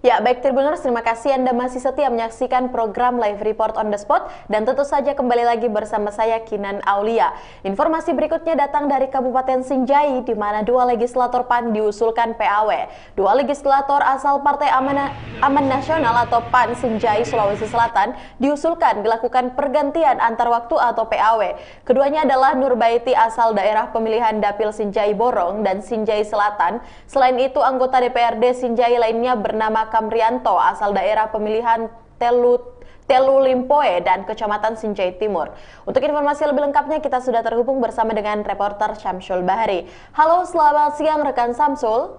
Ya, baik Tribuners, terima kasih Anda masih setia menyaksikan program Live Report on the Spot dan tentu saja kembali lagi bersama saya Kinan Aulia. Informasi berikutnya datang dari Kabupaten Sinjai di mana dua legislator PAN diusulkan PAW. Dua legislator asal Partai Aman Nasional atau PAN Sinjai Sulawesi Selatan diusulkan dilakukan pergantian antar waktu atau PAW. Keduanya adalah Nurbaiti asal daerah pemilihan Dapil Sinjai Borong dan Sinjai Selatan. Selain itu anggota DPRD Sinjai lainnya bernama Kamrianto asal daerah pemilihan Telu Limpoe dan Kecamatan Sinjai Timur. Untuk informasi lebih lengkapnya kita sudah terhubung bersama dengan reporter Syamsul Bahari. Halo, selamat siang rekan Samsul.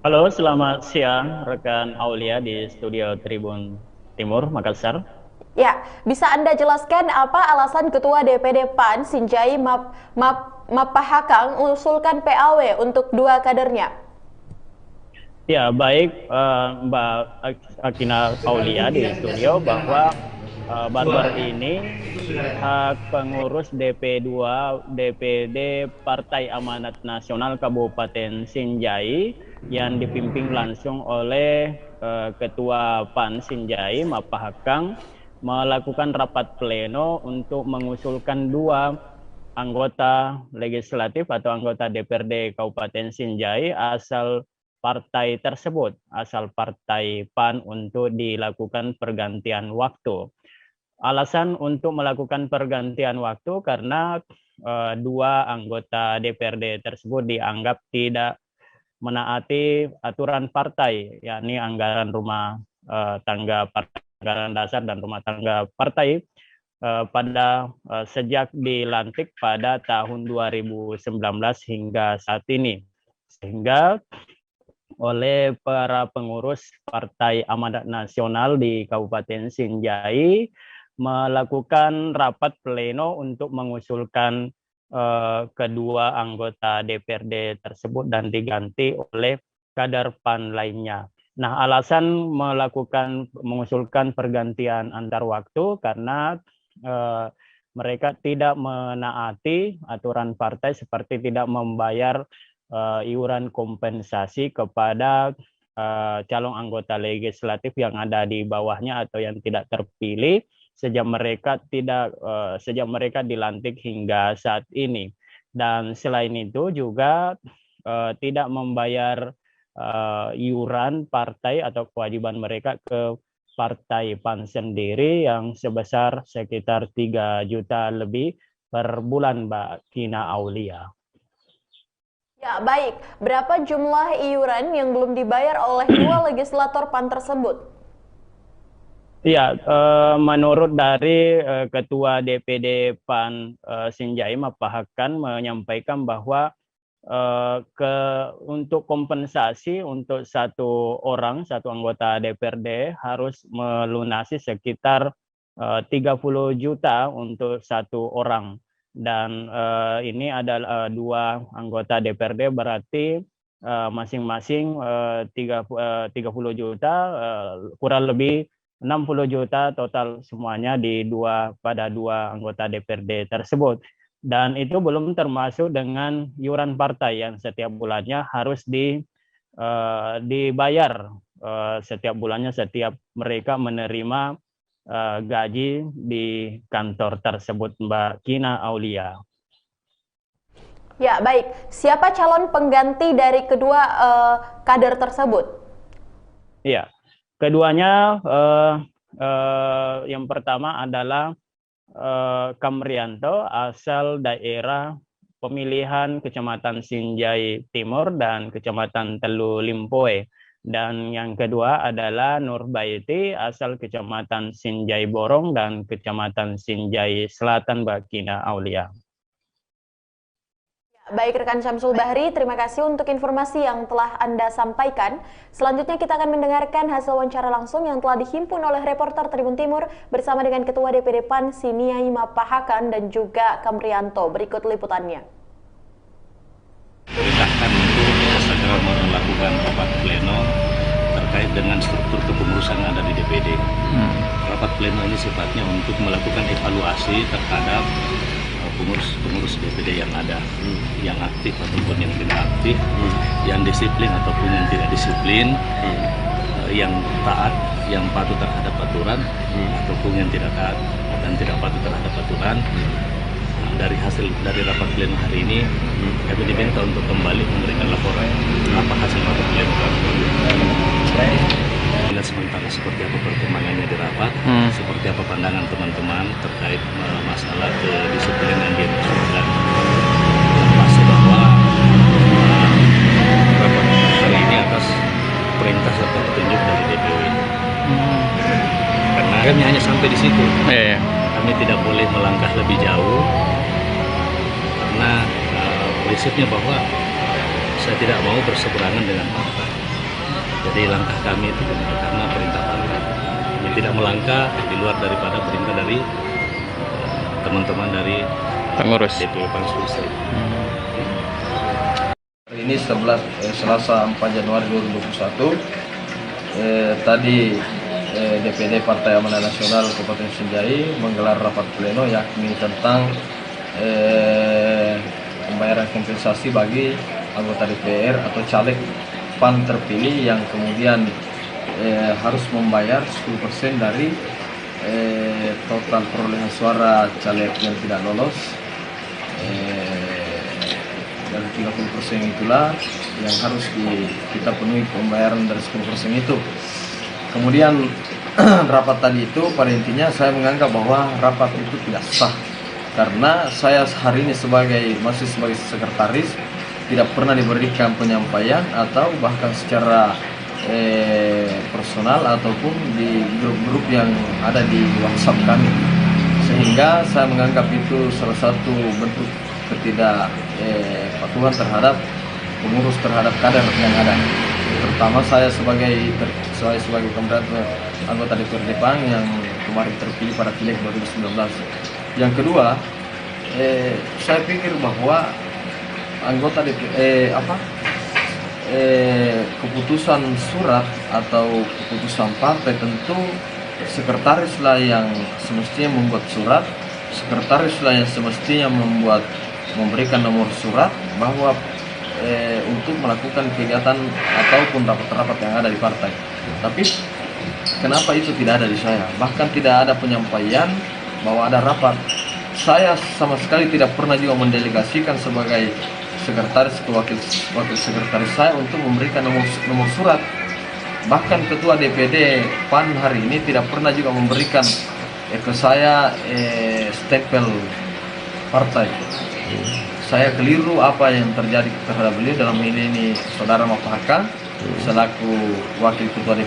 Halo, selamat siang rekan Aulia di studio Tribun Timur, Makassar. Ya, bisa Anda jelaskan apa alasan Ketua DPD PAN Sinjai Mapahakang mengusulkan PAW untuk dua kadernya? Ya, baik Mbak Akina Aulia di studio bahwa baru-baru ini pengurus DP2 DPD Partai Amanat Nasional Kabupaten Sinjai yang dipimpin langsung oleh Ketua PAN Sinjai Mapahakang melakukan rapat pleno untuk mengusulkan dua anggota legislatif atau anggota DPRD Kabupaten Sinjai asal partai tersebut, asal partai PAN untuk dilakukan pergantian waktu. Alasan untuk melakukan pergantian waktu karena dua anggota DPRD tersebut dianggap tidak menaati aturan partai, yakni anggaran rumah tangga partai, anggaran dasar dan rumah tangga partai pada sejak dilantik pada tahun 2019 hingga saat ini. Sehingga oleh para pengurus Partai Amanat Nasional di Kabupaten Sinjai melakukan rapat pleno untuk mengusulkan kedua anggota DPRD tersebut dan diganti oleh kader PAN lainnya. Nah, alasan mengusulkan pergantian antar waktu karena mereka tidak menaati aturan partai seperti tidak membayar iuran kompensasi kepada calon anggota legislatif yang ada di bawahnya atau yang tidak terpilih sejak mereka dilantik hingga saat ini. Dan selain itu juga tidak membayar iuran partai atau kewajiban mereka ke partai PAN sendiri yang sebesar sekitar 3 juta lebih per bulan, Mbak Kina Aulia. Ya, baik. Berapa jumlah iuran yang belum dibayar oleh dua legislator PAN tersebut? Ya, menurut dari Ketua DPD PAN Sinjai Mapahakang menyampaikan bahwa untuk kompensasi untuk satu anggota DPRD harus melunasi sekitar 30 juta untuk satu orang. Dan ini adalah dua anggota DPRD berarti masing-masing 30 juta, kurang lebih 60 juta total semuanya pada dua anggota DPRD tersebut. Dan itu belum termasuk dengan iuran partai yang setiap bulannya harus dibayar setiap bulannya setiap mereka menerima gaji di kantor tersebut, Mbak Kina Aulia. Ya, baik. Siapa calon pengganti dari kedua kader tersebut? Iya, keduanya yang pertama adalah Kamrianto asal daerah pemilihan Kecamatan Sinjai Timur dan Kecamatan Telu Limpoe. Dan yang kedua adalah Nurbaiti asal Kecamatan Sinjai Borong dan Kecamatan Sinjai Selatan, Mbak Kina Aulia. Baik rekan Syamsul Bahri, terima kasih untuk informasi yang telah Anda sampaikan. Selanjutnya kita akan mendengarkan hasil wawancara langsung yang telah dihimpun oleh reporter Tribun Timur bersama dengan Ketua DPD PAN Sinjai Mapahakang dan juga Kamrianto. Berikut liputannya. Perintahkan untuk segera melakukan rapat pleno terkait dengan struktur kepengurusan yang ada di DPD. Rapat pleno ini sifatnya untuk melakukan evaluasi terhadap pengurus DPD yang ada, yang aktif ataupun yang tidak aktif, yang disiplin ataupun yang tidak disiplin, yang taat, yang patuh terhadap aturan, ataupun yang tidak taat dan tidak patuh terhadap aturan. Dari hasil dari rapat pleno hari ini, kami diminta untuk kembali memberikan laporan apa hasil rapat pleno kami. Lihat sementara seperti apa perkembangannya di rapat, seperti apa pandangan teman-teman terkait masalah kedisiplinan yang dimaksudkan. Pasti bahwa rapat hari ini atas perintah serta petunjuk dari DPW. Karena kami hanya sampai di situ. Kami tidak boleh melangkah lebih jauh karena prinsipnya bahwa saya tidak mau berseberangan dengan partai. Jadi langkah kami itu karena perintah partai. Kami tidak melangkah di luar daripada perintah dari teman-teman dari pengurus DPW Pansulsel. Hari ini Selasa 4 Januari 2021, tadi DPD Partai Amanat Nasional Kabupaten Sinjai menggelar rapat pleno yakni tentang pembayaran kompensasi bagi anggota DPR atau caleg PAN terpilih yang kemudian harus membayar 10% dari total perolehan suara caleg yang tidak lolos. Dan 30% itulah yang harus kita penuhi pembayaran dari 10% itu. Kemudian rapat tadi itu pada intinya saya menganggap bahwa rapat itu tidak sah karena saya hari ini masih sebagai sekretaris tidak pernah diberikan penyampaian atau bahkan secara personal ataupun di grup-grup yang ada di WhatsApp kami, sehingga saya menganggap itu salah satu bentuk ketidakpatuhan terhadap pengurus terhadap kader yang ada. Terutama saya sebagai anggota DPRD PAN yang kemarin terpilih pada Pileg 2019. Yang kedua, saya pikir bahwa anggota keputusan surat atau keputusan partai tentu sekretarislah yang semestinya membuat surat, sekretarislah yang semestinya memberikan nomor surat bahwa untuk melakukan kegiatan ataupun rapat-rapat yang ada di partai. Tapi kenapa itu tidak ada di saya? Bahkan tidak ada penyampaian bahwa ada rapat. Saya sama sekali tidak pernah juga mendelegasikan sebagai sekretaris ke wakil sekretaris saya untuk memberikan nomor surat. Bahkan ketua DPD PAN hari ini tidak pernah juga memberikan ke saya stempel partai. Saya keliru apa yang terjadi terhadap beliau dalam ini saudara Mapahaka selaku wakil ketua 2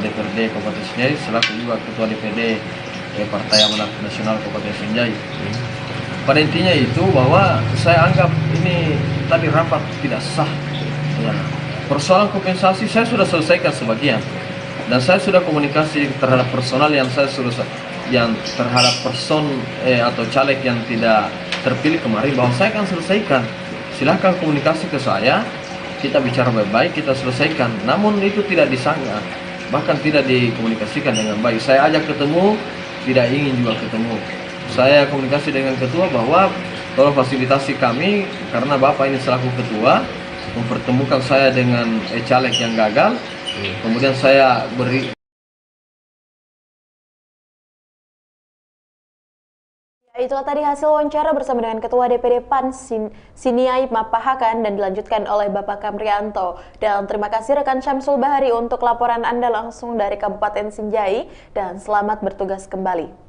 DPRD Kabupaten Sinjai, selaku juga ketua DPD Partai Amanat Nasional Kabupaten Sinjai. Pada intinya itu bahwa saya anggap ini tadi rapat tidak sah. Ya. Persoalan kompensasi saya sudah selesaikan sebagian dan saya sudah komunikasi terhadap personal yang terhadap atau caleg yang tidak terpilih kemarin bahwa saya akan selesaikan. Silahkan komunikasi ke saya, kita bicara baik-baik, kita selesaikan. Namun itu tidak disanggah, bahkan tidak dikomunikasikan dengan baik. Saya ajak ketemu, tidak ingin juga ketemu. Saya komunikasi dengan ketua bahwa tolong fasilitasi kami karena Bapak ini selaku ketua mempertemukan saya dengan caleg yang gagal. Kemudian saya beri. Itulah tadi hasil wawancara bersama dengan Ketua DPD PAN Siniai Mapahakan dan dilanjutkan oleh Bapak Kamrianto. Dan terima kasih rekan Syamsul Bahari untuk laporan Anda langsung dari Kabupaten Sinjai dan selamat bertugas kembali.